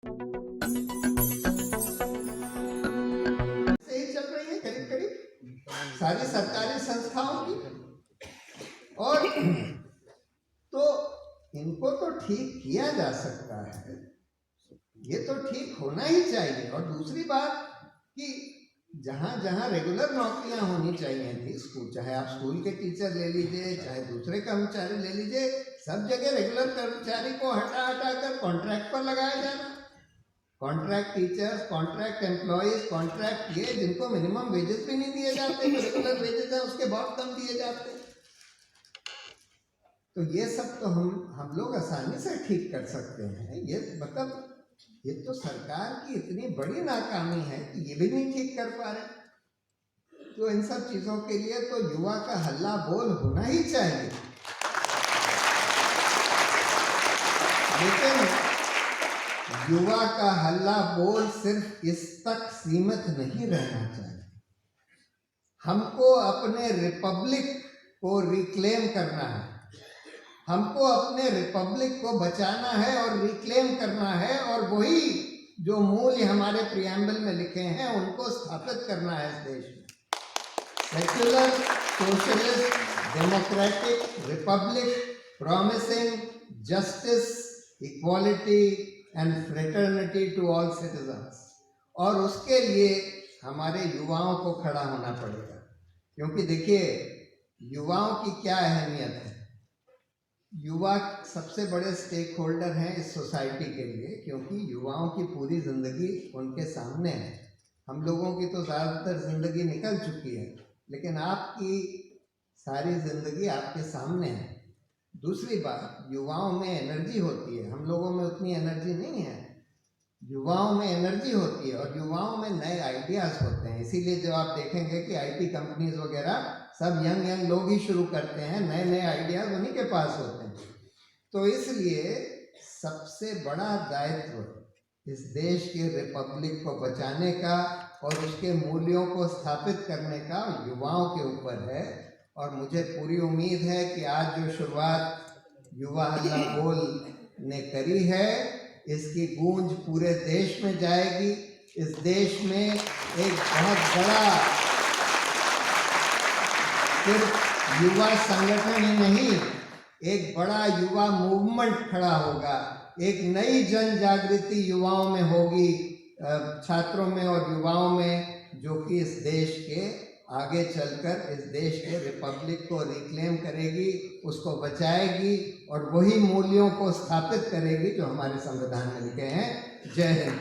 से ही चल रही है करीब करीब सारी सरकारी संस्थाओं की। और तो इनको तो ठीक किया जा सकता है, ये तो ठीक होना ही चाहिए। और दूसरी बात कि जहाँ जहाँ रेगुलर नौकरियां होनी चाहिए थी, स्कूल, चाहे आप स्कूल के टीचर ले लीजिए, चाहे दूसरे कर्मचारी ले लीजिए, सब जगह रेगुलर कर्मचारी को हटा हटा कर कॉन्ट्रैक्ट पर लगाया जाना। Contract teachers, contract employees, contract ये जिनको मिनिमम वेजेस भी नहीं दिए जाते, रेगुलर वेजेस है उसके बहुत कम दिए जाते। तो ये सब तो हम लोग आसानी से ठीक कर सकते हैं। ये मतलब ये तो सरकार की इतनी बड़ी नाकामी है कि ये भी नहीं ठीक कर पा रहे। तो इन सब चीजों के लिए तो युवा का हल्ला बोल होना ही चाहिए। लेकिन युवा का हल्ला बोल सिर्फ इस तक सीमित नहीं रहना चाहिए। हमको अपने रिपब्लिक को रिक्लेम करना है, हमको अपने रिपब्लिक को बचाना है और रिक्लेम करना है, और वही जो मूल्य हमारे प्रियम्बल में लिखे हैं उनको स्थापित करना है इस देश में। Secular, socialist, democratic republic promising justice, equality and fraternity to all citizens. और उसके लिए हमारे युवाओं को खड़ा होना पड़ेगा, क्योंकि देखिए युवाओं की क्या अहमियत है। युवा सबसे बड़े स्टेक होल्डर हैं इस सोसाइटी के लिए, क्योंकि युवाओं की पूरी ज़िंदगी उनके सामने है। हम लोगों की तो ज़्यादातर ज़िंदगी निकल चुकी है, लेकिन आपकी सारी ज़िंदगी आपके सामने है। दूसरी बात, युवाओं में एनर्जी होती है, हम लोगों में उतनी एनर्जी नहीं है। युवाओं में एनर्जी होती है और युवाओं में नए आइडियाज़ होते हैं। इसीलिए जो आप देखेंगे कि आईटी कंपनीज वगैरह सब यंग लोग ही शुरू करते हैं, नए नए आइडियाज़ उन्हीं के पास होते हैं। तो इसलिए सबसे बड़ा दायित्व इस देश के रिपब्लिक को बचाने का और उसके मूल्यों को स्थापित करने का युवाओं के ऊपर है। और मुझे पूरी उम्मीद है कि आज जो शुरुआत युवा हल्ला बोल ने करी है, इसकी गूंज पूरे देश में जाएगी। इस देश में एक बहुत बड़ा सिर्फ युवा संगठन ही नहीं, एक बड़ा युवा मूवमेंट खड़ा होगा। एक नई जन जागृति युवाओं में होगी, छात्रों में और युवाओं में, जो कि इस देश के आगे चलकर इस देश के रिपब्लिक को रिक्लेम करेगी, उसको बचाएगी और वही मूल्यों को स्थापित करेगी जो हमारे संविधान में लिखे हैं। जय हिंद।